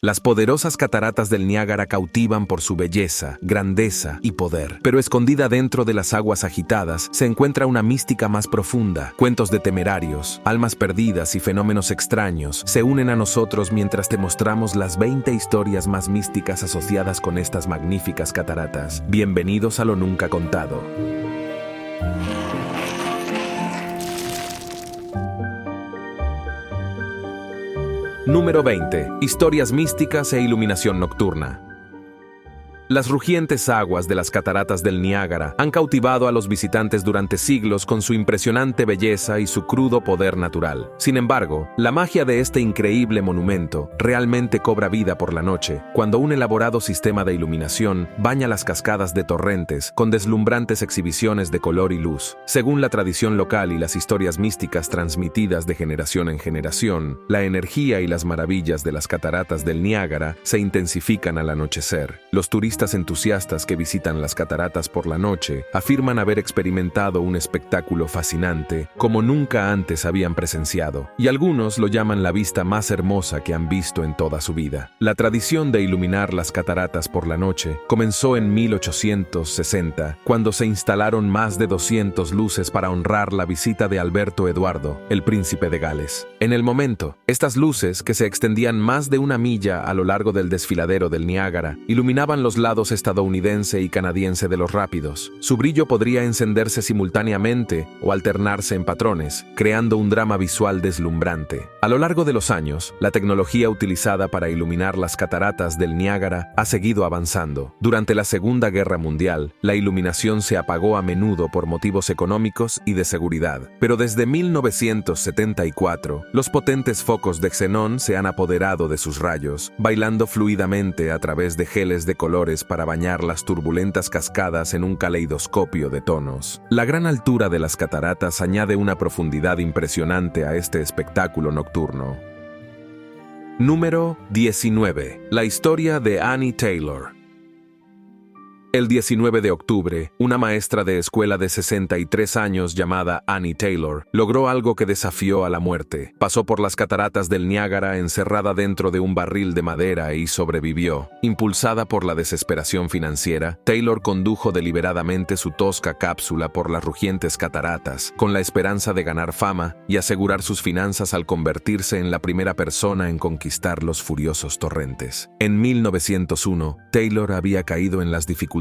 Las poderosas cataratas del Niágara cautivan por su belleza, grandeza y poder. Pero escondida dentro de las aguas agitadas se encuentra una mística más profunda. Cuentos de temerarios, almas perdidas y fenómenos extraños se unen a nosotros mientras te mostramos las 20 historias más místicas asociadas con estas magníficas cataratas. Bienvenidos a lo nunca contado. Número 20. Historias místicas e iluminación nocturna. Las rugientes aguas de las cataratas del Niágara han cautivado a los visitantes durante siglos con su impresionante belleza y su crudo poder natural. Sin embargo, la magia de este increíble monumento realmente cobra vida por la noche, cuando un elaborado sistema de iluminación baña las cascadas de torrentes con deslumbrantes exhibiciones de color y luz. Según la tradición local y las historias místicas transmitidas de generación en generación, la energía y las maravillas de las cataratas del Niágara se intensifican al anochecer. Los turistas entusiastas que visitan las cataratas por la noche afirman haber experimentado un espectáculo fascinante como nunca antes habían presenciado, y algunos lo llaman la vista más hermosa que han visto en toda su vida. La tradición de iluminar las cataratas por la noche comenzó en 1860, cuando se instalaron más de 200 luces para honrar la visita de Alberto Eduardo, el príncipe de Gales. En el momento, estas luces, que se extendían más de 1 milla a lo largo del desfiladero del Niágara, iluminaban los lados estadounidense y canadiense de los rápidos. Su brillo podría encenderse simultáneamente o alternarse en patrones, creando un drama visual deslumbrante. A lo largo de los años, la tecnología utilizada para iluminar las cataratas del Niágara ha seguido avanzando. Durante la Segunda Guerra Mundial, la iluminación se apagó a menudo por motivos económicos y de seguridad. Pero desde 1974, los potentes focos de xenón se han apoderado de sus rayos, bailando fluidamente a través de geles de colores para bañar las turbulentas cascadas en un caleidoscopio de tonos. La gran altura de las cataratas añade una profundidad impresionante a este espectáculo nocturno. Número 19. La historia de Annie Taylor. El 19 de octubre, una maestra de escuela de 63 años llamada Annie Taylor logró algo que desafió a la muerte. Pasó por las cataratas del Niágara encerrada dentro de un barril de madera y sobrevivió. Impulsada por la desesperación financiera, Taylor condujo deliberadamente su tosca cápsula por las rugientes cataratas, con la esperanza de ganar fama y asegurar sus finanzas al convertirse en la primera persona en conquistar los furiosos torrentes. En 1901, Taylor había caído en las dificultades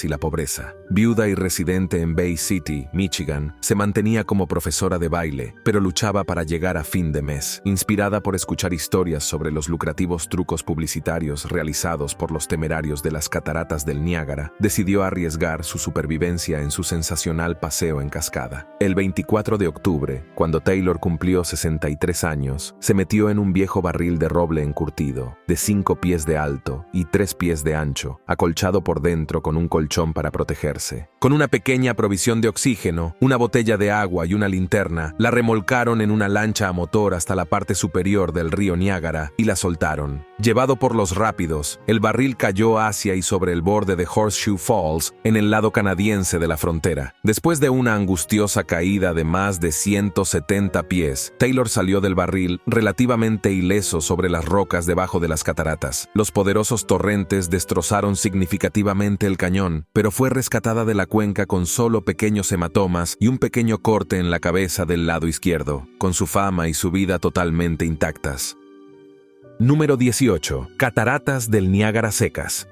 y la pobreza. Viuda y residente en Bay City, Michigan, se mantenía como profesora de baile, pero luchaba para llegar a fin de mes. Inspirada por escuchar historias sobre los lucrativos trucos publicitarios realizados por los temerarios de las cataratas del Niágara, decidió arriesgar su supervivencia en su sensacional paseo en cascada. El 24 de octubre, cuando Taylor cumplió 63 años, se metió en un viejo barril de roble encurtido, de 5 pies de alto y 3 pies de ancho, acolchado por dentro con un colchón para protegerse. Con una pequeña provisión de oxígeno, una botella de agua y una linterna, la remolcaron en una lancha a motor hasta la parte superior del río Niágara y la soltaron. Llevado por los rápidos, el barril cayó hacia y sobre el borde de Horseshoe Falls, en el lado canadiense de la frontera. Después de una angustiosa caída de más de 170 pies, Taylor salió del barril relativamente ileso sobre las rocas debajo de las cataratas. Los poderosos torrentes destrozaron significativamente el cañón, pero fue rescatada de la cuenca con solo pequeños hematomas y un pequeño corte en la cabeza del lado izquierdo, con su fama y su vida totalmente intactas. Número 18. Cataratas del Niágara secas.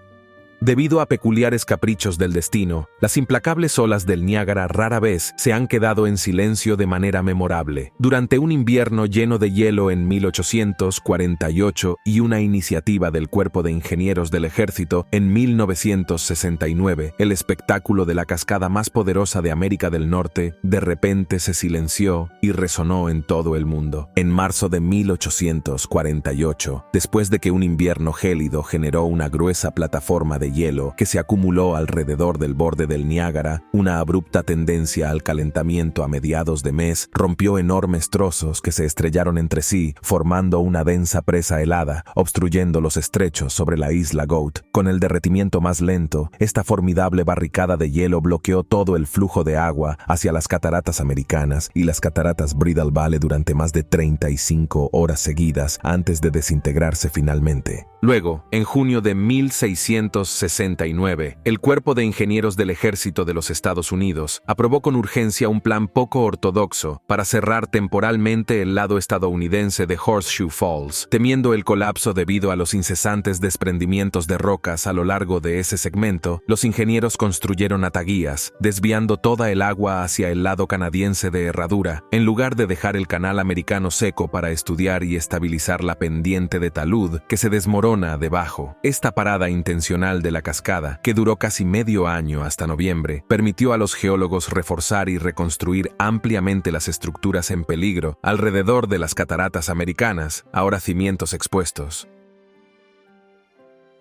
Debido a peculiares caprichos del destino, las implacables olas del Niágara rara vez se han quedado en silencio de manera memorable. Durante un invierno lleno de hielo en 1848 y una iniciativa del Cuerpo de Ingenieros del Ejército en 1969, el espectáculo de la cascada más poderosa de América del Norte de repente se silenció y resonó en todo el mundo. En marzo de 1848, después de que un invierno gélido generó una gruesa plataforma de de hielo que se acumuló alrededor del borde del Niágara, una abrupta tendencia al calentamiento a mediados de mes rompió enormes trozos que se estrellaron entre sí, formando una densa presa helada, obstruyendo los estrechos sobre la isla Goat. Con el derretimiento más lento, esta formidable barricada de hielo bloqueó todo el flujo de agua hacia las cataratas americanas y las cataratas Bridal Valley durante más de 35 horas seguidas antes de desintegrarse finalmente. Luego, en junio de 1669, el Cuerpo de Ingenieros del Ejército de los Estados Unidos aprobó con urgencia un plan poco ortodoxo para cerrar temporalmente el lado estadounidense de Horseshoe Falls. Temiendo el colapso debido a los incesantes desprendimientos de rocas a lo largo de ese segmento, los ingenieros construyeron ataguías, desviando toda el agua hacia el lado canadiense de Herradura, en lugar de dejar el canal americano seco para estudiar y estabilizar la pendiente de talud que se desmorona debajo. Esta parada intencional de la cascada, que duró casi medio año hasta noviembre, permitió a los geólogos reforzar y reconstruir ampliamente las estructuras en peligro alrededor de las cataratas americanas, ahora cimientos expuestos.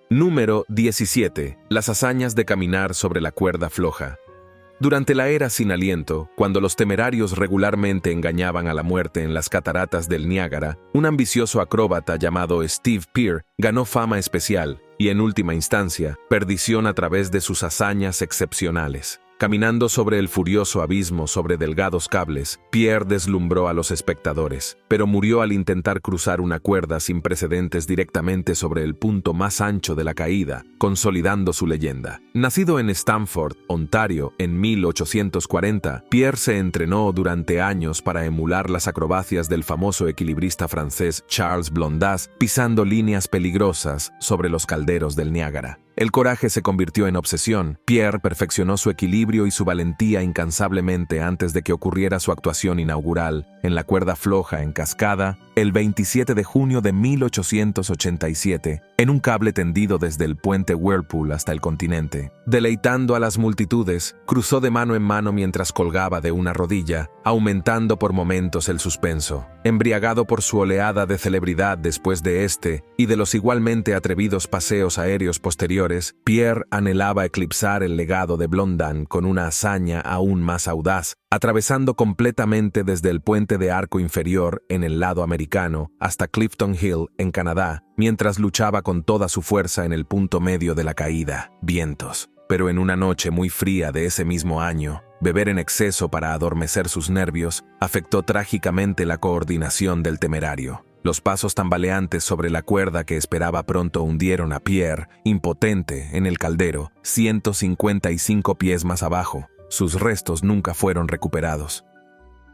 Número 17. Las hazañas de caminar sobre la cuerda floja. Durante la era sin aliento, cuando los temerarios regularmente engañaban a la muerte en las cataratas del Niágara, un ambicioso acróbata llamado Steve Peer ganó fama especial y, en última instancia, perdición a través de sus hazañas excepcionales. Caminando sobre el furioso abismo sobre delgados cables, Pierre deslumbró a los espectadores, pero murió al intentar cruzar una cuerda sin precedentes directamente sobre el punto más ancho de la caída, consolidando su leyenda. Nacido en Stamford, Ontario, en 1840, Pierre se entrenó durante años para emular las acrobacias del famoso equilibrista francés Charles Blondin, pisando líneas peligrosas sobre los calderos del Niágara. El coraje se convirtió en obsesión. Pierre perfeccionó su equilibrio y su valentía incansablemente antes de que ocurriera su actuación inaugural en la cuerda floja en cascada el 27 de junio de 1887, en un cable tendido desde el puente Whirlpool hasta el continente. Deleitando a las multitudes, cruzó de mano en mano mientras colgaba de una rodilla, aumentando por momentos el suspenso. Embriagado por su oleada de celebridad después de este y de los igualmente atrevidos paseos aéreos posteriores, Pierre anhelaba eclipsar el legado de Blondin con una hazaña aún más audaz, atravesando completamente desde el puente de arco inferior en el lado americano hasta Clifton Hill en Canadá, mientras luchaba con toda su fuerza en el punto medio de la caída. Vientos. Pero en una noche muy fría de ese mismo año, beber en exceso para adormecer sus nervios afectó trágicamente la coordinación del temerario. Los pasos tambaleantes sobre la cuerda que esperaba pronto hundieron a Pierre, impotente, en el caldero, 155 pies más abajo. Sus restos nunca fueron recuperados.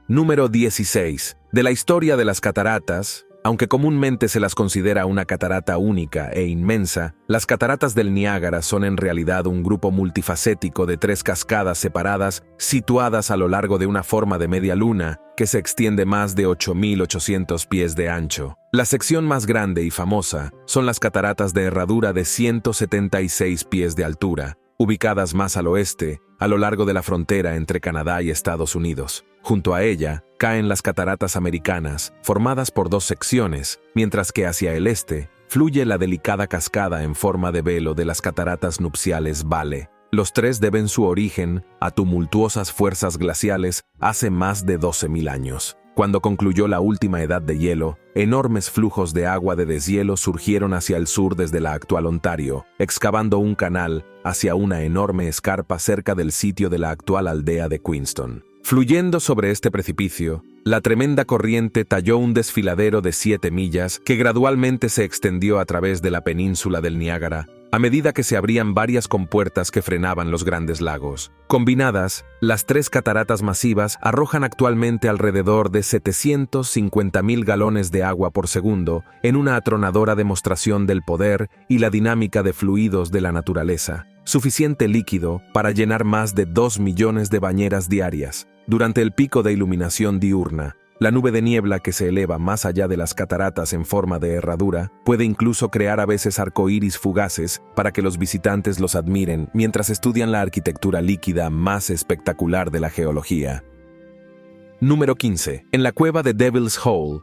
Número 16. De la historia de las cataratas. Aunque comúnmente se las considera una catarata única e inmensa, las cataratas del Niágara son en realidad un grupo multifacético de 3 cascadas separadas situadas a lo largo de una forma de media luna que se extiende más de 8.800 pies de ancho. La sección más grande y famosa son las cataratas de Herradura de 176 pies de altura, ubicadas más al oeste, a lo largo de la frontera entre Canadá y Estados Unidos. Junto a ella, caen las cataratas americanas, formadas por 2 secciones, mientras que hacia el este, fluye la delicada cascada en forma de velo de las cataratas nupciales Vale. Los 3 deben su origen a tumultuosas fuerzas glaciales hace más de 12.000 años. Cuando concluyó la última edad de hielo, enormes flujos de agua de deshielo surgieron hacia el sur desde la actual Ontario, excavando un canal hacia una enorme escarpa cerca del sitio de la actual aldea de Queenston. Fluyendo sobre este precipicio, la tremenda corriente talló un desfiladero de 7 millas que gradualmente se extendió a través de la península del Niágara, a medida que se abrían varias compuertas que frenaban los grandes lagos. Combinadas, las 3 cataratas masivas arrojan actualmente alrededor de 750.000 galones de agua por segundo en una atronadora demostración del poder y la dinámica de fluidos de la naturaleza. Suficiente líquido para llenar más de 2 millones de bañeras diarias. Durante el pico de iluminación diurna, la nube de niebla que se eleva más allá de las cataratas en forma de herradura puede incluso crear a veces arcoíris fugaces para que los visitantes los admiren mientras estudian la arquitectura líquida más espectacular de la geología. Número 15. En la cueva de Devil's Hole.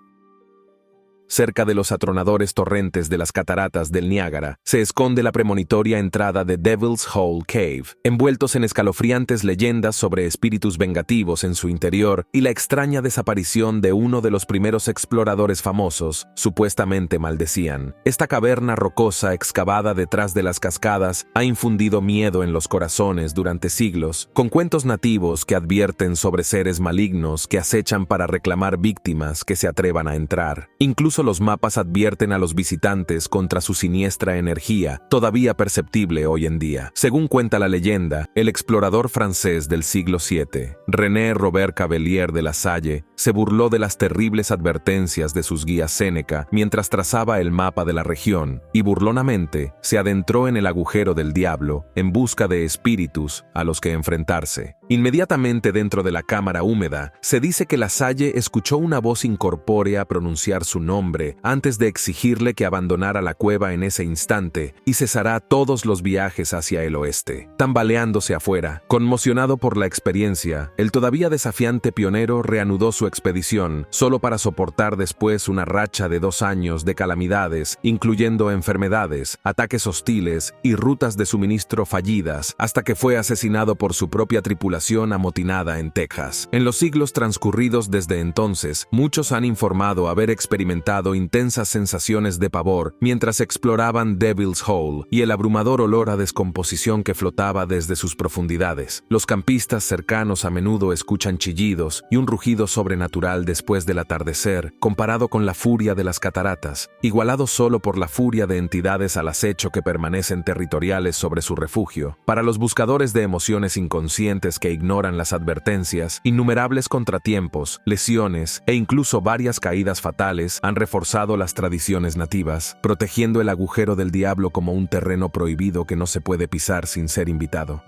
cerca de los atronadores torrentes de las cataratas del Niágara, se esconde la premonitoria entrada de Devil's Hole Cave, envueltos en escalofriantes leyendas sobre espíritus vengativos en su interior y la extraña desaparición de uno de los primeros exploradores famosos, supuestamente maldecían. Esta caverna rocosa excavada detrás de las cascadas ha infundido miedo en los corazones durante siglos, con cuentos nativos que advierten sobre seres malignos que acechan para reclamar víctimas que se atrevan a entrar. Incluso los mapas advierten a los visitantes contra su siniestra energía, todavía perceptible hoy en día. Según cuenta la leyenda, el explorador francés del siglo VII, René Robert Cavelier de la Salle, se burló de las terribles advertencias de sus guías Séneca mientras trazaba el mapa de la región y burlonamente se adentró en el agujero del diablo en busca de espíritus a los que enfrentarse. Inmediatamente dentro de la cámara húmeda, se dice que la Salle escuchó una voz incorpórea pronunciar su nombre antes de exigirle que abandonara la cueva en ese instante y cesará todos los viajes hacia el oeste. Tambaleándose afuera, conmocionado por la experiencia, el todavía desafiante pionero reanudó su expedición, solo para soportar después una racha de 2 años de calamidades, incluyendo enfermedades, ataques hostiles y rutas de suministro fallidas, hasta que fue asesinado por su propia tripulación amotinada en Texas. En los siglos transcurridos desde entonces, muchos han informado haber experimentado intensas sensaciones de pavor mientras exploraban Devil's Hole y el abrumador olor a descomposición que flotaba desde sus profundidades. Los campistas cercanos a menudo escuchan chillidos y un rugido sobrenatural después del atardecer, comparado con la furia de las cataratas, igualado solo por la furia de entidades al acecho que permanecen territoriales sobre su refugio. Para los buscadores de emociones inconscientes que ignoran las advertencias, innumerables contratiempos, lesiones e incluso varias caídas fatales han reforzado las tradiciones nativas, protegiendo el agujero del diablo como un terreno prohibido que no se puede pisar sin ser invitado.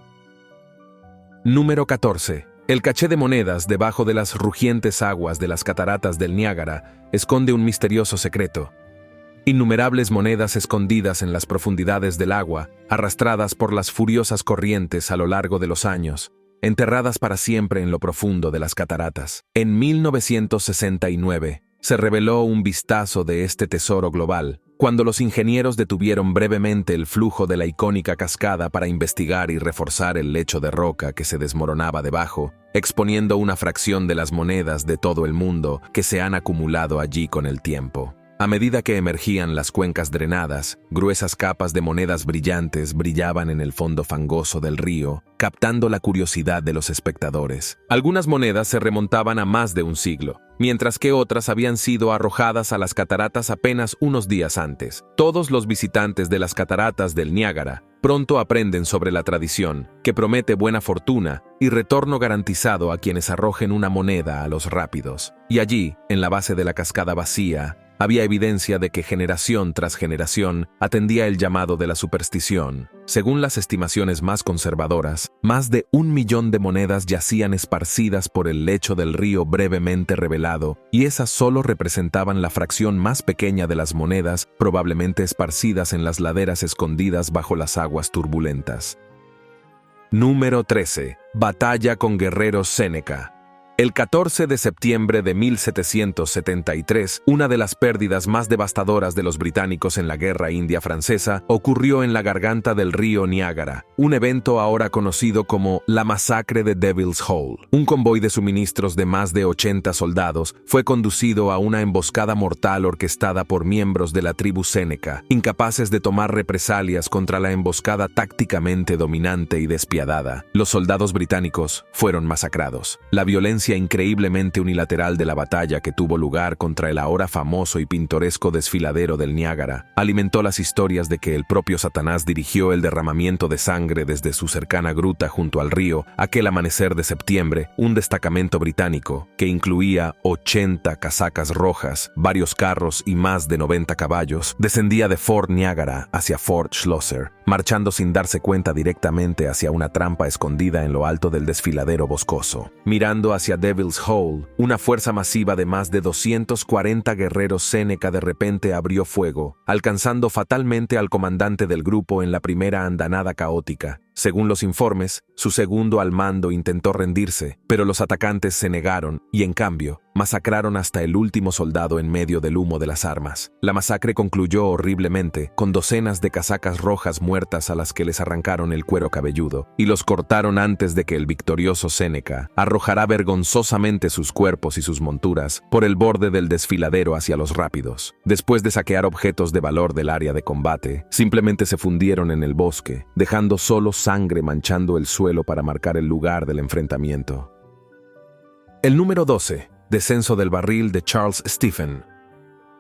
Número 14. El caché de monedas debajo de las rugientes aguas de las cataratas del Niágara esconde un misterioso secreto. Innumerables monedas escondidas en las profundidades del agua, arrastradas por las furiosas corrientes a lo largo de los años, enterradas para siempre en lo profundo de las cataratas. En 1969, se reveló un vistazo de este tesoro global, cuando los ingenieros detuvieron brevemente el flujo de la icónica cascada para investigar y reforzar el lecho de roca que se desmoronaba debajo, exponiendo una fracción de las monedas de todo el mundo que se han acumulado allí con el tiempo. A medida que emergían las cuencas drenadas, gruesas capas de monedas brillantes brillaban en el fondo fangoso del río, captando la curiosidad de los espectadores. Algunas monedas se remontaban a más de un siglo, mientras que otras habían sido arrojadas a las cataratas apenas unos días antes. Todos los visitantes de las cataratas del Niágara pronto aprenden sobre la tradición, que promete buena fortuna y retorno garantizado a quienes arrojen una moneda a los rápidos. Y allí, en la base de la cascada vacía, había evidencia de que generación tras generación atendía el llamado de la superstición. Según las estimaciones más conservadoras, más de 1 millón de monedas yacían esparcidas por el lecho del río brevemente revelado, y esas solo representaban la fracción más pequeña de las monedas probablemente esparcidas en las laderas escondidas bajo las aguas turbulentas. Número 13. Batalla con guerreros Séneca. El 14 de septiembre de 1773, una de las pérdidas más devastadoras de los británicos en la Guerra India Francesa ocurrió en la garganta del río Niágara, un evento ahora conocido como la Masacre de Devil's Hole. Un convoy de suministros de más de 80 soldados fue conducido a una emboscada mortal orquestada por miembros de la tribu Séneca, incapaces de tomar represalias contra la emboscada tácticamente dominante y despiadada. Los soldados británicos fueron masacrados. La violencia increíblemente unilateral de la batalla que tuvo lugar contra el ahora famoso y pintoresco desfiladero del Niágara alimentó las historias de que el propio Satanás dirigió el derramamiento de sangre desde su cercana gruta junto al río. Aquel amanecer de septiembre, un destacamento británico, que incluía 80 casacas rojas, varios carros y más de 90 caballos, descendía de Fort Niágara hacia Fort Schlosser, marchando sin darse cuenta directamente hacia una trampa escondida en lo alto del desfiladero boscoso. Mirando hacia Devil's Hole, una fuerza masiva de más de 240 guerreros Séneca de repente abrió fuego, alcanzando fatalmente al comandante del grupo en la primera andanada caótica. Según los informes, su segundo al mando intentó rendirse, pero los atacantes se negaron y, en cambio, masacraron hasta el último soldado en medio del humo de las armas. La masacre concluyó horriblemente, con docenas de casacas rojas muertas a las que les arrancaron el cuero cabelludo, y los cortaron antes de que el victorioso Séneca arrojara vergonzosamente sus cuerpos y sus monturas por el borde del desfiladero hacia los rápidos. Después de saquear objetos de valor del área de combate, simplemente se fundieron en el bosque, dejando solo sangre manchando el suelo para marcar el lugar del enfrentamiento. El número 12. Descenso del barril de Charles Stephen.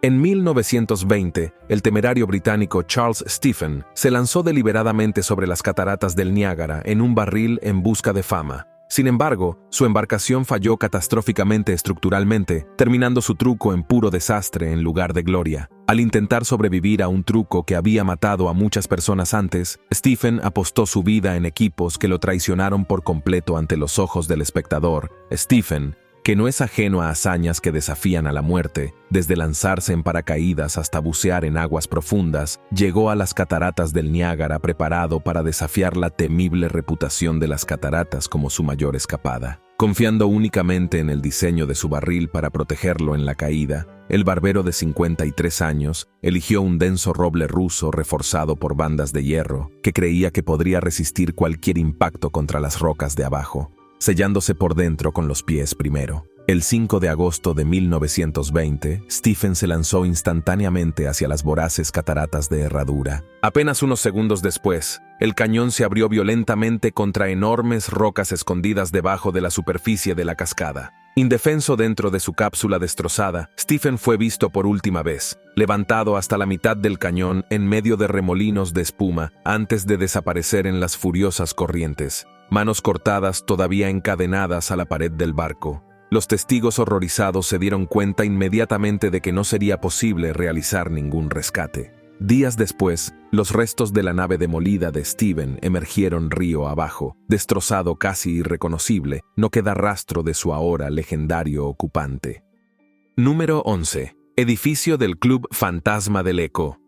En 1920, el temerario británico Charles Stephen se lanzó deliberadamente sobre las cataratas del Niágara en un barril en busca de fama. Sin embargo, su embarcación falló catastróficamente estructuralmente, terminando su truco en puro desastre en lugar de gloria. Al intentar sobrevivir a un truco que había matado a muchas personas antes, Stephen apostó su vida en equipos que lo traicionaron por completo ante los ojos del espectador. Stephen, que no es ajeno a hazañas que desafían a la muerte, desde lanzarse en paracaídas hasta bucear en aguas profundas, llegó a las cataratas del Niágara preparado para desafiar la temible reputación de las cataratas como su mayor escapada. Confiando únicamente en el diseño de su barril para protegerlo en la caída, el barbero de 53 años eligió un denso roble ruso reforzado por bandas de hierro que creía que podría resistir cualquier impacto contra las rocas de abajo, sellándose por dentro con los pies primero. El 5 de agosto de 1920, Stephen se lanzó instantáneamente hacia las voraces cataratas de Herradura. Apenas unos segundos después, el cañón se abrió violentamente contra enormes rocas escondidas debajo de la superficie de la cascada. Indefenso dentro de su cápsula destrozada, Stephen fue visto por última vez, levantado hasta la mitad del cañón en medio de remolinos de espuma antes de desaparecer en las furiosas corrientes, manos cortadas todavía encadenadas a la pared del barco. Los testigos horrorizados se dieron cuenta inmediatamente de que no sería posible realizar ningún rescate. Días después, los restos de la nave demolida de Stephen emergieron río abajo. Destrozado casi irreconocible, no queda rastro de su ahora legendario ocupante. Número 11. Edificio del Club Fantasma del Eco.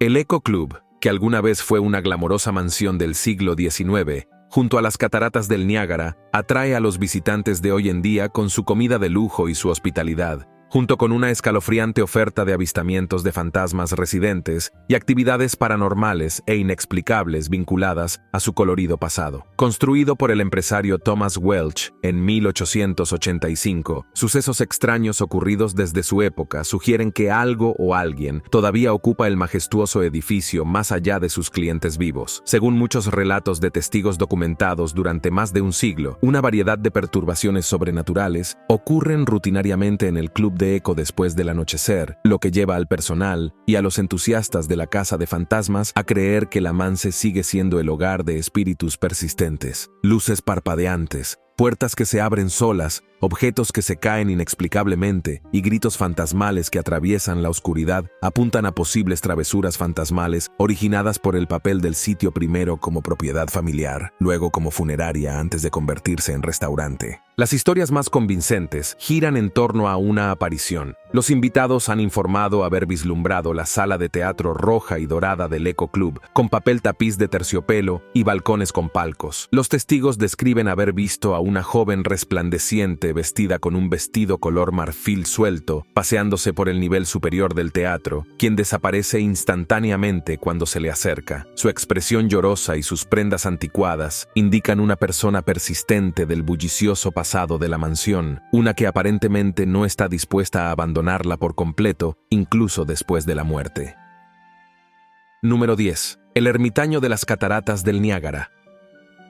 El Eco Club, que alguna vez fue una glamorosa mansión del siglo XIX, junto a las cataratas del Niágara, atrae a los visitantes de hoy en día con su comida de lujo y su hospitalidad, junto con una escalofriante oferta de avistamientos de fantasmas residentes y actividades paranormales e inexplicables vinculadas a su colorido pasado. Construido por el empresario Thomas Welch en 1885, sucesos extraños ocurridos desde su época sugieren que algo o alguien todavía ocupa el majestuoso edificio más allá de sus clientes vivos. Según muchos relatos de testigos documentados durante más de un siglo, una variedad de perturbaciones sobrenaturales ocurren rutinariamente en el club de eco después del anochecer, lo que lleva al personal y a los entusiastas de la casa de fantasmas a creer que la manse sigue siendo el hogar de espíritus persistentes. Luces parpadeantes, puertas que se abren solas, objetos que se caen inexplicablemente y gritos fantasmales que atraviesan la oscuridad apuntan a posibles travesuras fantasmales originadas por el papel del sitio primero como propiedad familiar, luego como funeraria antes de convertirse en restaurante. Las historias más convincentes giran en torno a una aparición. Los invitados han informado haber vislumbrado la sala de teatro roja y dorada del Eco Club, con papel tapiz de terciopelo y balcones con palcos. Los testigos describen haber visto a una joven resplandeciente vestida con un vestido color marfil suelto, paseándose por el nivel superior del teatro, quien desaparece instantáneamente cuando se le acerca. Su expresión llorosa y sus prendas anticuadas indican una persona persistente del bullicioso pasado de la mansión, una que aparentemente no está dispuesta a abandonarla por completo, incluso después de la muerte. Número 10. El ermitaño de las cataratas del Niágara.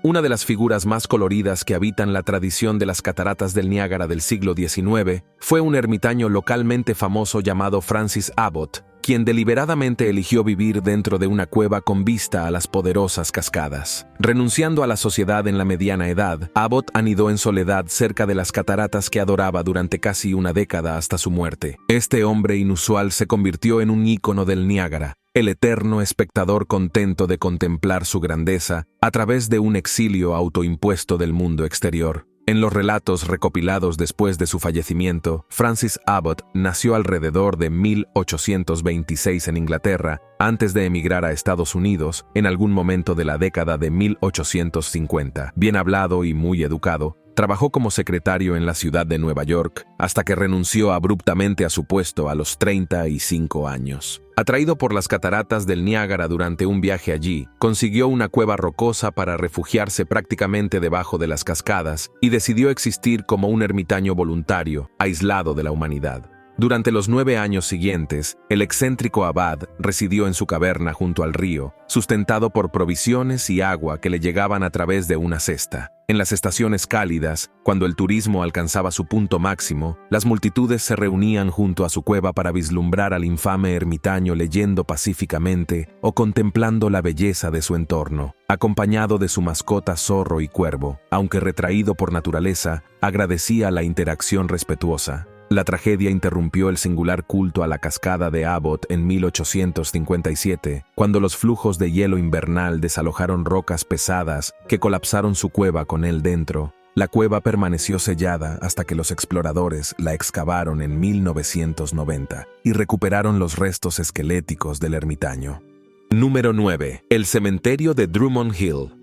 Una de las figuras más coloridas que habitan la tradición de las cataratas del Niágara del siglo XIX fue un ermitaño localmente famoso llamado Francis Abbott, quien deliberadamente eligió vivir dentro de una cueva con vista a las poderosas cascadas. Renunciando a la sociedad en la mediana edad, Abbott anidó en soledad cerca de las cataratas que adoraba durante casi una década hasta su muerte. Este hombre inusual se convirtió en un ícono del Niágara, el eterno espectador contento de contemplar su grandeza a través de un exilio autoimpuesto del mundo exterior. En los relatos recopilados después de su fallecimiento, Francis Abbott nació alrededor de 1826 en Inglaterra, antes de emigrar a Estados Unidos en algún momento de la década de 1850. Bien hablado y muy educado, trabajó como secretario en la ciudad de Nueva York hasta que renunció abruptamente a su puesto a los 35 años. Atraído por las cataratas del Niágara durante un viaje allí, consiguió una cueva rocosa para refugiarse prácticamente debajo de las cascadas y decidió existir como un ermitaño voluntario, aislado de la humanidad. Durante los 9 años siguientes, el excéntrico abad residió en su caverna junto al río, sustentado por provisiones y agua que le llegaban a través de una cesta. En las estaciones cálidas, cuando el turismo alcanzaba su punto máximo, las multitudes se reunían junto a su cueva para vislumbrar al infame ermitaño leyendo pacíficamente o contemplando la belleza de su entorno, acompañado de su mascota zorro y cuervo. Aunque retraído por naturaleza, agradecía la interacción respetuosa. La tragedia interrumpió el singular culto a la cascada de Abbott en 1857, cuando los flujos de hielo invernal desalojaron rocas pesadas que colapsaron su cueva con él dentro. La cueva permaneció sellada hasta que los exploradores la excavaron en 1990 y recuperaron los restos esqueléticos del ermitaño. Número 9. El cementerio de Drummond Hill.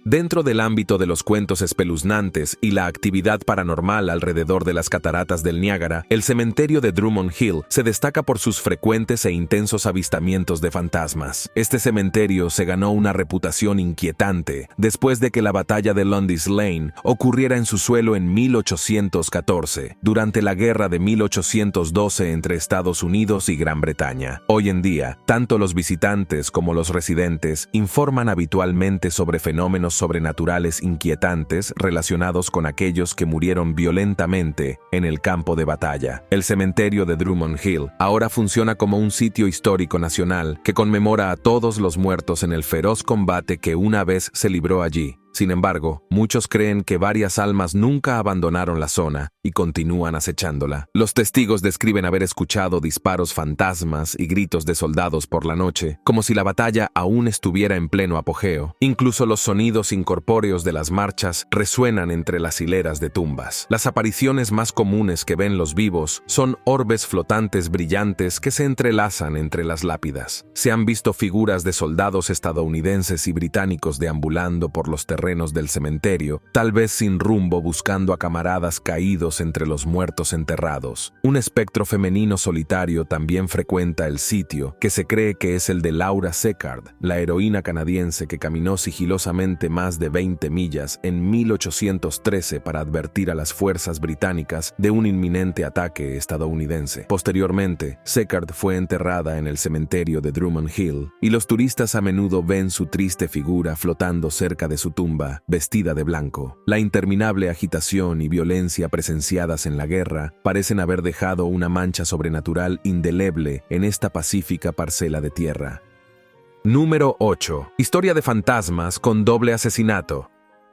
Dentro del ámbito de los cuentos espeluznantes y la actividad paranormal alrededor de las cataratas del Niágara, el cementerio de Drummond Hill se destaca por sus frecuentes e intensos avistamientos de fantasmas. Este cementerio se ganó una reputación inquietante después de que la batalla de Lundy's Lane ocurriera en su suelo en 1814, durante la guerra de 1812 entre Estados Unidos y Gran Bretaña. Hoy en día, tanto los visitantes como los residentes informan habitualmente sobre fenómenos sobrenaturales inquietantes relacionados con aquellos que murieron violentamente en el campo de batalla. El cementerio de Drummond Hill ahora funciona como un sitio histórico nacional que conmemora a todos los muertos en el feroz combate que una vez se libró allí. Sin embargo, muchos creen que varias almas nunca abandonaron la zona y continúan acechándola. Los testigos describen haber escuchado disparos fantasmas y gritos de soldados por la noche, como si la batalla aún estuviera en pleno apogeo. Incluso los sonidos incorpóreos de las marchas resuenan entre las hileras de tumbas. Las apariciones más comunes que ven los vivos son orbes flotantes brillantes que se entrelazan entre las lápidas. Se han visto figuras de soldados estadounidenses y británicos deambulando por los terrenos del cementerio, tal vez sin rumbo, buscando a camaradas caídos entre los muertos enterrados. Un espectro femenino solitario también frecuenta el sitio, que se cree que es el de Laura Seckard, la heroína canadiense que caminó sigilosamente más de 20 millas en 1813 para advertir a las fuerzas británicas de un inminente ataque estadounidense. Posteriormente, Seckard fue enterrada en el cementerio de Drummond Hill, y los turistas a menudo ven su triste figura flotando cerca de su tumba, vestida de blanco. La interminable agitación y violencia presenciadas en la guerra parecen haber dejado una mancha sobrenatural indeleble en esta pacífica parcela de tierra. Número 8. Historia de fantasmas con doble asesinato.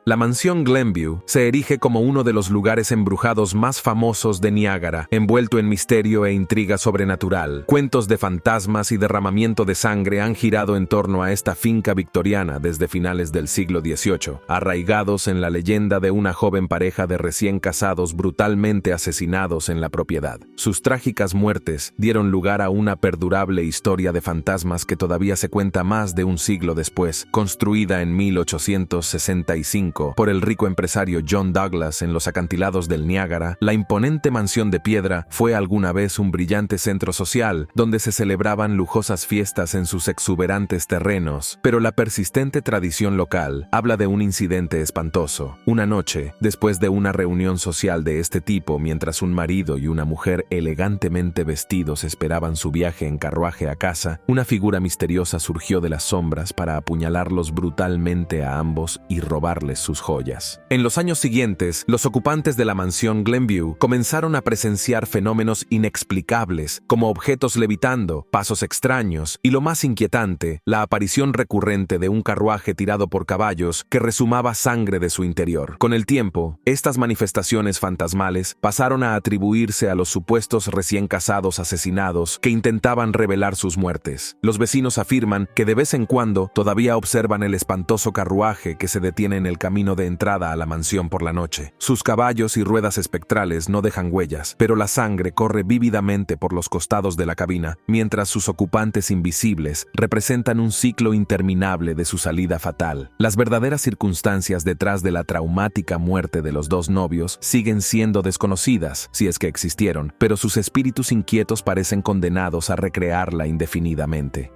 La mansión Glenview se erige como uno de los lugares embrujados más famosos de Niágara, envuelto en misterio e intriga sobrenatural. Cuentos de fantasmas y derramamiento de sangre han girado en torno a esta finca victoriana desde finales del siglo XVIII, arraigados en la leyenda de una joven pareja de recién casados brutalmente asesinados en la propiedad. Sus trágicas muertes dieron lugar a una perdurable historia de fantasmas que todavía se cuenta más de un siglo después. Construida en 1865 por el rico empresario John Douglas en los acantilados del Niágara, la imponente mansión de piedra fue alguna vez un brillante centro social donde se celebraban lujosas fiestas en sus exuberantes terrenos, pero la persistente tradición local habla de un incidente espantoso. Una noche, después de una reunión social de este tipo, mientras un marido y una mujer elegantemente vestidos esperaban su viaje en carruaje a casa, una figura misteriosa surgió de las sombras para apuñalarlos brutalmente a ambos y robarles sus joyas. En los años siguientes, los ocupantes de la mansión Glenview comenzaron a presenciar fenómenos inexplicables, como objetos levitando, pasos extraños y, lo más inquietante, la aparición recurrente de un carruaje tirado por caballos que resumaba sangre de su interior. Con el tiempo, estas manifestaciones fantasmales pasaron a atribuirse a los supuestos recién casados asesinados que intentaban revelar sus muertes. Los vecinos afirman que de vez en cuando todavía observan el espantoso carruaje que se detiene en el camino camino de entrada a la mansión por la noche. Sus caballos y ruedas espectrales no dejan huellas, pero la sangre corre vívidamente por los costados de la cabina, mientras sus ocupantes invisibles representan un ciclo interminable de su salida fatal. Las verdaderas circunstancias detrás de la traumática muerte de los dos novios siguen siendo desconocidas, si es que existieron, pero sus espíritus inquietos parecen condenados a recrearla indefinidamente.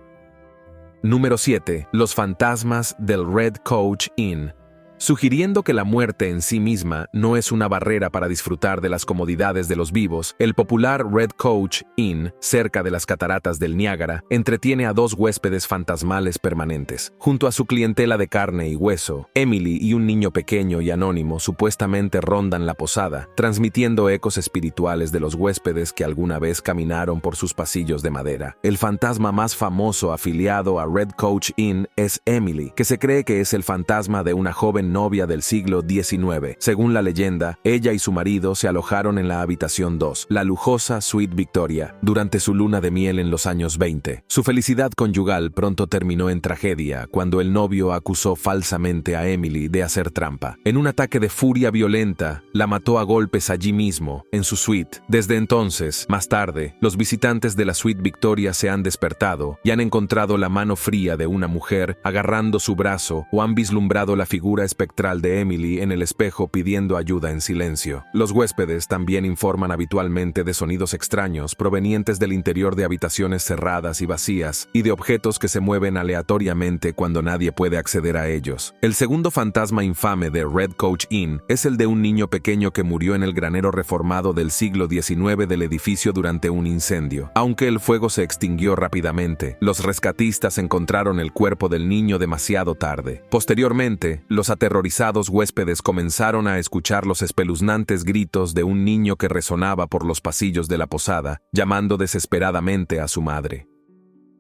Número 7. Los fantasmas del Red Coach Inn. Sugiriendo que la muerte en sí misma no es una barrera para disfrutar de las comodidades de los vivos, el popular Red Coach Inn, cerca de las cataratas del Niágara, entretiene a dos huéspedes fantasmales permanentes. Junto a su clientela de carne y hueso, Emily y un niño pequeño y anónimo supuestamente rondan la posada, transmitiendo ecos espirituales de los huéspedes que alguna vez caminaron por sus pasillos de madera. El fantasma más famoso afiliado a Red Coach Inn es Emily, que se cree que es el fantasma de una joven novia del siglo XIX. Según la leyenda, ella y su marido se alojaron en la habitación 2, la lujosa Suite Victoria, durante su luna de miel en los años 20. Su felicidad conyugal pronto terminó en tragedia cuando el novio acusó falsamente a Emily de hacer trampa. En un ataque de furia violenta, la mató a golpes allí mismo, en su suite. Desde entonces, más tarde, los visitantes de la Suite Victoria se han despertado y han encontrado la mano fría de una mujer agarrando su brazo o han vislumbrado la figura espectral de Emily en el espejo pidiendo ayuda en silencio. Los huéspedes también informan habitualmente de sonidos extraños provenientes del interior de habitaciones cerradas y vacías y de objetos que se mueven aleatoriamente cuando nadie puede acceder a ellos. El segundo fantasma infame de Red Coach Inn es el de un niño pequeño que murió en el granero reformado del siglo XIX del edificio durante un incendio. Aunque el fuego se extinguió rápidamente, los rescatistas encontraron el cuerpo del niño demasiado tarde. Posteriormente, los aterrorizados huéspedes comenzaron a escuchar los espeluznantes gritos de un niño que resonaba por los pasillos de la posada, llamando desesperadamente a su madre.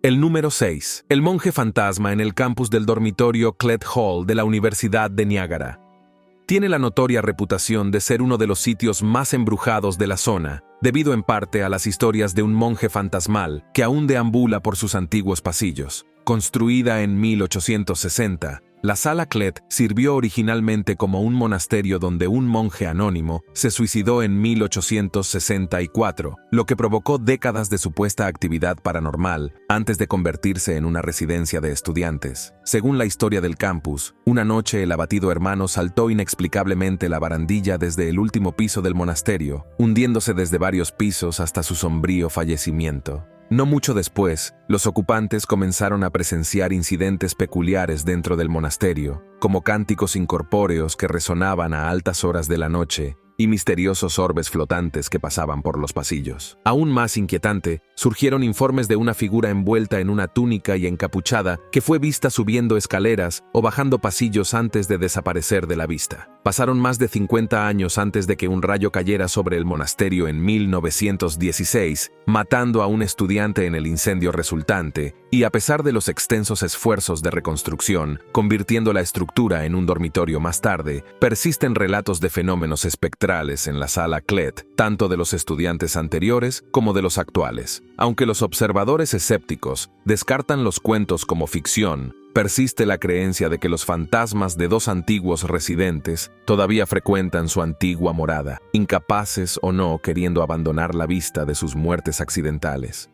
El número 6. El monje fantasma en el campus del dormitorio Clett Hall de la Universidad de Niágara. Tiene la notoria reputación de ser uno de los sitios más embrujados de la zona, debido en parte a las historias de un monje fantasmal que aún deambula por sus antiguos pasillos. Construida en 1860, la Sala Clett sirvió originalmente como un monasterio donde un monje anónimo se suicidó en 1864, lo que provocó décadas de supuesta actividad paranormal antes de convertirse en una residencia de estudiantes. Según la historia del campus, una noche el abatido hermano saltó inexplicablemente la barandilla desde el último piso del monasterio, hundiéndose desde varios pisos hasta su sombrío fallecimiento. No mucho después, los ocupantes comenzaron a presenciar incidentes peculiares dentro del monasterio, como cánticos incorpóreos que resonaban a altas horas de la noche y misteriosos orbes flotantes que pasaban por los pasillos. Aún más inquietante, surgieron informes de una figura envuelta en una túnica y encapuchada que fue vista subiendo escaleras o bajando pasillos antes de desaparecer de la vista. Pasaron más de 50 años antes de que un rayo cayera sobre el monasterio en 1916, matando a un estudiante en el incendio resultante, y a pesar de los extensos esfuerzos de reconstrucción, convirtiendo la estructura en un dormitorio más tarde, persisten relatos de fenómenos espectrales en la Sala Clett, tanto de los estudiantes anteriores como de los actuales. Aunque los observadores escépticos descartan los cuentos como ficción, persiste la creencia de que los fantasmas de dos antiguos residentes todavía frecuentan su antigua morada, incapaces o no queriendo abandonar la vista de sus muertes accidentales.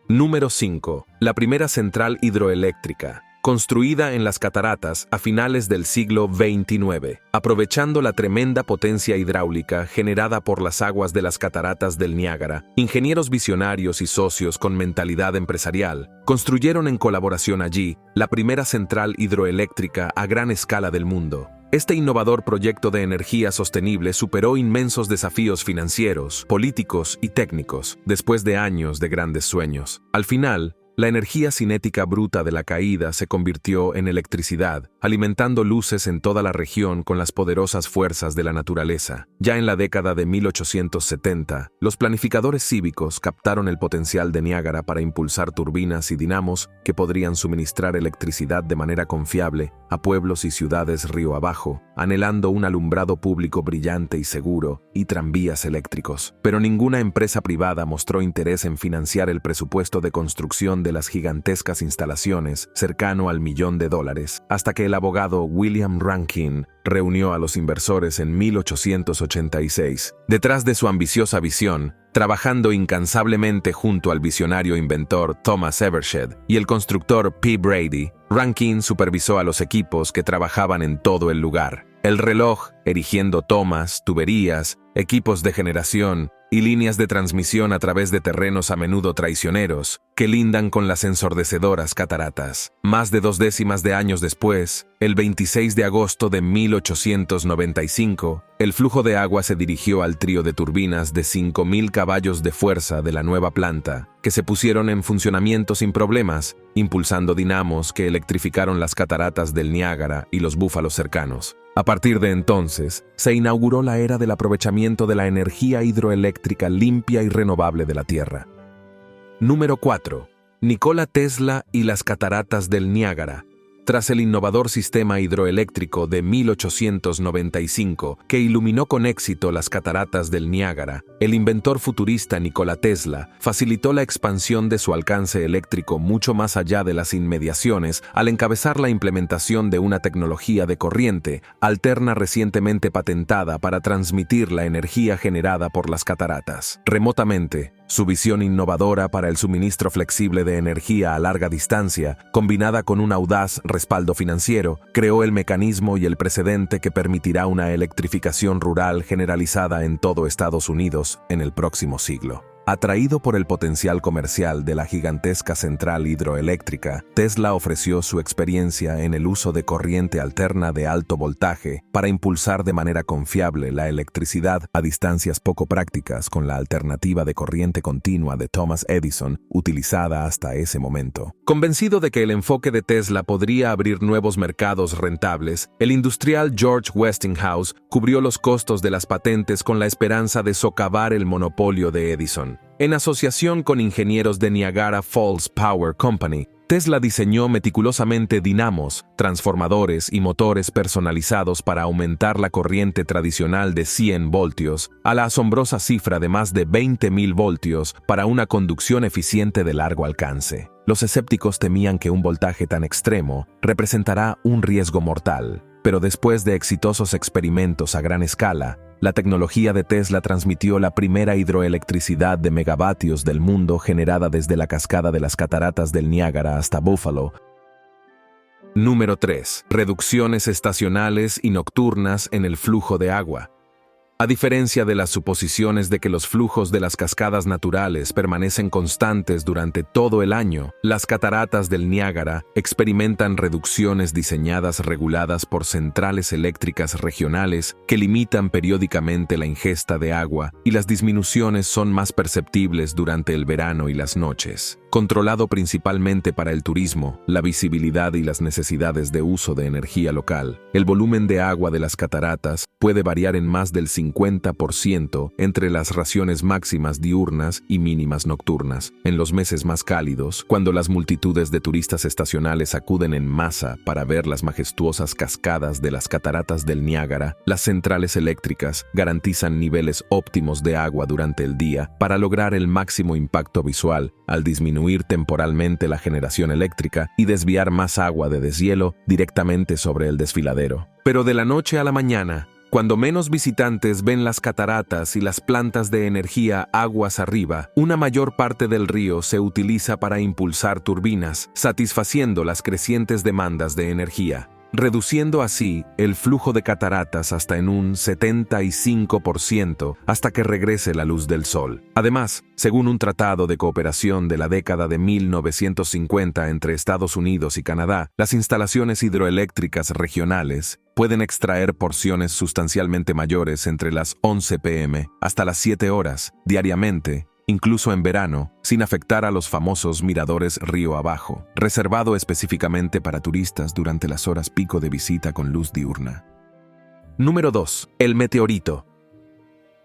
Número 5. La primera central hidroeléctrica, construida en las cataratas a finales del siglo XXIX, aprovechando la tremenda potencia hidráulica generada por las aguas de las cataratas del Niágara. Ingenieros visionarios y socios con mentalidad empresarial construyeron en colaboración allí la primera central hidroeléctrica a gran escala del mundo. Este innovador proyecto de energía sostenible superó inmensos desafíos financieros, políticos y técnicos, después de años de grandes sueños. Al final, la energía cinética bruta de la caída se convirtió en electricidad, alimentando luces en toda la región con las poderosas fuerzas de la naturaleza. Ya en la década de 1870, los planificadores cívicos captaron el potencial de Niágara para impulsar turbinas y dinamos que podrían suministrar electricidad de manera confiable a pueblos y ciudades río abajo, anhelando un alumbrado público brillante y seguro y tranvías eléctricos. Pero ninguna empresa privada mostró interés en financiar el presupuesto de construcción de de las gigantescas instalaciones, cercano al $1.000.000, hasta que el abogado William Rankine reunió a los inversores en 1886. Detrás de su ambiciosa visión, trabajando incansablemente junto al visionario inventor Thomas Evershed y el constructor P. Brady, Rankine supervisó a los equipos que trabajaban en todo el lugar. El reloj, erigiendo tomas, tuberías, equipos de generación y líneas de transmisión a través de terrenos a menudo traicioneros que lindan con las ensordecedoras cataratas. Más de 2 décimas de años después, el 26 de agosto de 1895, el flujo de agua se dirigió al trío de turbinas de 5.000 caballos de fuerza de la nueva planta, que se pusieron en funcionamiento sin problemas, impulsando dinamos que electrificaron las cataratas del Niágara y los búfalos cercanos. A partir de entonces, se inauguró la era del aprovechamiento de la energía hidroeléctrica limpia y renovable de la Tierra. Número 4. Nikola Tesla y las cataratas del Niágara. Tras el innovador sistema hidroeléctrico de 1895, que iluminó con éxito las cataratas del Niágara, el inventor futurista Nikola Tesla facilitó la expansión de su alcance eléctrico mucho más allá de las inmediaciones al encabezar la implementación de una tecnología de corriente alterna recientemente patentada para transmitir la energía generada por las cataratas remotamente. Su visión innovadora para el suministro flexible de energía a larga distancia, combinada con un audaz respaldo financiero, creó el mecanismo y el precedente que permitirá una electrificación rural generalizada en todo Estados Unidos en el próximo siglo. Atraído por el potencial comercial de la gigantesca central hidroeléctrica, Tesla ofreció su experiencia en el uso de corriente alterna de alto voltaje para impulsar de manera confiable la electricidad a distancias poco prácticas con la alternativa de corriente continua de Thomas Edison, utilizada hasta ese momento. Convencido de que el enfoque de Tesla podría abrir nuevos mercados rentables, el industrial George Westinghouse cubrió los costos de las patentes con la esperanza de socavar el monopolio de Edison. En asociación con ingenieros de Niagara Falls Power Company, Tesla diseñó meticulosamente dinamos, transformadores y motores personalizados para aumentar la corriente tradicional de 100 voltios a la asombrosa cifra de más de 20.000 voltios para una conducción eficiente de largo alcance. Los escépticos temían que un voltaje tan extremo representará un riesgo mortal, pero después de exitosos experimentos a gran escala, la tecnología de Tesla transmitió la primera hidroelectricidad de megavatios del mundo generada desde la cascada de las cataratas del Niágara hasta Buffalo. Número 3. Reducciones estacionales y nocturnas en el flujo de agua. A diferencia de las suposiciones de que los flujos de las cascadas naturales permanecen constantes durante todo el año, las cataratas del Niágara experimentan reducciones diseñadas reguladas por centrales eléctricas regionales que limitan periódicamente la ingesta de agua, y las disminuciones son más perceptibles durante el verano y las noches. Controlado principalmente para el turismo, la visibilidad y las necesidades de uso de energía local, el volumen de agua de las cataratas puede variar en más del 50% entre las raciones máximas diurnas y mínimas nocturnas. En los meses más cálidos, cuando las multitudes de turistas estacionales acuden en masa para ver las majestuosas cascadas de las cataratas del Niágara, las centrales eléctricas garantizan niveles óptimos de agua durante el día para lograr el máximo impacto visual al disminuir temporalmente la generación eléctrica y desviar más agua de deshielo directamente sobre el desfiladero. Pero de la noche a la mañana, cuando menos visitantes ven las cataratas y las plantas de energía aguas arriba, una mayor parte del río se utiliza para impulsar turbinas, satisfaciendo las crecientes demandas de energía, reduciendo así el flujo de cataratas hasta en un 75% hasta que regrese la luz del sol. Además, según un tratado de cooperación de la década de 1950 entre Estados Unidos y Canadá, las instalaciones hidroeléctricas regionales pueden extraer porciones sustancialmente mayores entre las 11 p.m. hasta las 7 horas diariamente, incluso en verano, sin afectar a los famosos miradores río abajo, reservado específicamente para turistas durante las horas pico de visita con luz diurna. Número 2. El meteorito.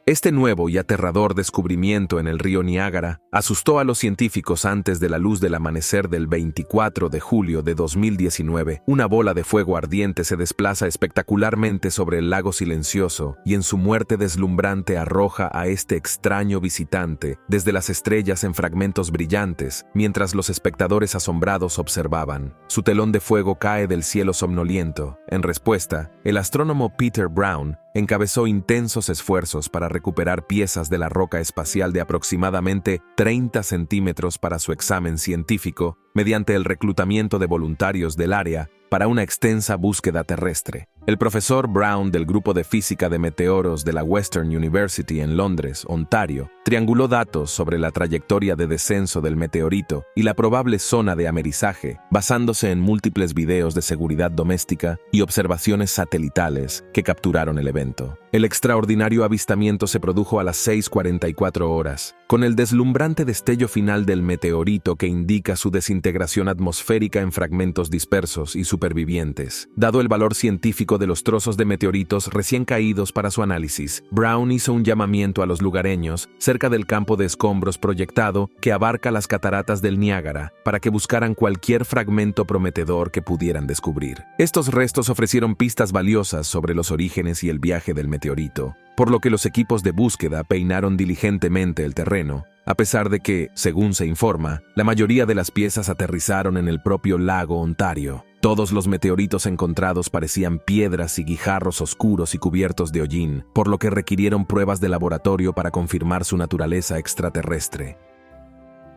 Este nuevo y aterrador descubrimiento en el río Niágara asustó a los científicos antes de la luz del amanecer del 24 de julio de 2019. Una bola de fuego ardiente se desplaza espectacularmente sobre el lago silencioso y en su muerte deslumbrante arroja a este extraño visitante desde las estrellas en fragmentos brillantes, mientras los espectadores asombrados observaban. Su telón de fuego cae del cielo somnoliento. En respuesta, el astrónomo Peter Brown encabezó intensos esfuerzos para recuperar piezas de la roca espacial de aproximadamente 30 centímetros para su examen científico, mediante el reclutamiento de voluntarios del área para una extensa búsqueda terrestre. El profesor Brown del Grupo de Física de Meteoros de la Western University en Londres, Ontario, trianguló datos sobre la trayectoria de descenso del meteorito y la probable zona de amerizaje, basándose en múltiples videos de seguridad doméstica y observaciones satelitales que capturaron el evento. El extraordinario avistamiento se produjo a las 6:44 horas, con el deslumbrante destello final del meteorito que indica su desintegración atmosférica en fragmentos dispersos y supervivientes. Dado el valor científico de los trozos de meteoritos recién caídos para su análisis, Brown hizo un llamamiento a los lugareños cerca del campo de escombros proyectado que abarca las cataratas del Niágara para que buscaran cualquier fragmento prometedor que pudieran descubrir. Estos restos ofrecieron pistas valiosas sobre los orígenes y el viaje del meteorito, por lo que los equipos de búsqueda peinaron diligentemente el terreno, a pesar de que, según se informa, la mayoría de las piezas aterrizaron en el propio lago Ontario. Todos los meteoritos encontrados parecían piedras y guijarros oscuros y cubiertos de hollín, por lo que requirieron pruebas de laboratorio para confirmar su naturaleza extraterrestre.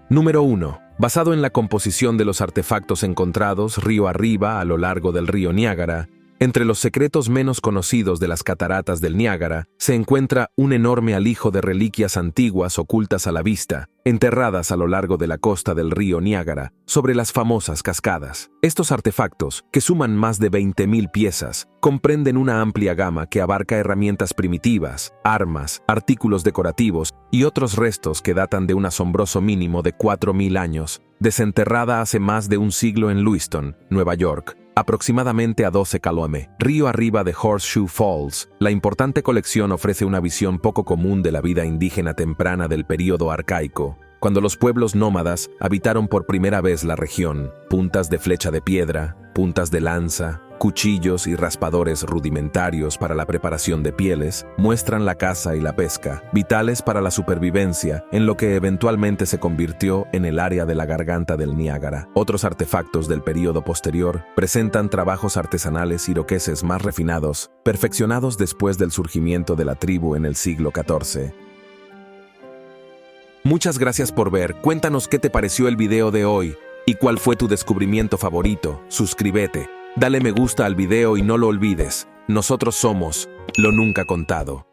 Número 1. Basado en la composición de los artefactos encontrados río arriba a lo largo del río Niágara, entre los secretos menos conocidos de las cataratas del Niágara se encuentra un enorme alijo de reliquias antiguas ocultas a la vista, enterradas a lo largo de la costa del río Niágara, sobre las famosas cascadas. Estos artefactos, que suman más de 20.000 piezas, comprenden una amplia gama que abarca herramientas primitivas, armas, artículos decorativos y otros restos que datan de un asombroso mínimo de 4.000 años, desenterrada hace más de un siglo en Lewiston, Nueva York, aproximadamente a 12 km, río arriba de Horseshoe Falls. La importante colección ofrece una visión poco común de la vida indígena temprana del período arcaico, cuando los pueblos nómadas habitaron por primera vez la región. Puntas de flecha de piedra, puntas de lanza, cuchillos y raspadores rudimentarios para la preparación de pieles muestran la caza y la pesca, vitales para la supervivencia en lo que eventualmente se convirtió en el área de la garganta del Niágara. Otros artefactos del período posterior presentan trabajos artesanales iroqueses más refinados, perfeccionados después del surgimiento de la tribu en el siglo XIV. Muchas gracias por ver. Cuéntanos qué te pareció el video de hoy y cuál fue tu descubrimiento favorito. Suscríbete. Dale me gusta al video y no lo olvides, nosotros somos Lo Nunca Contado.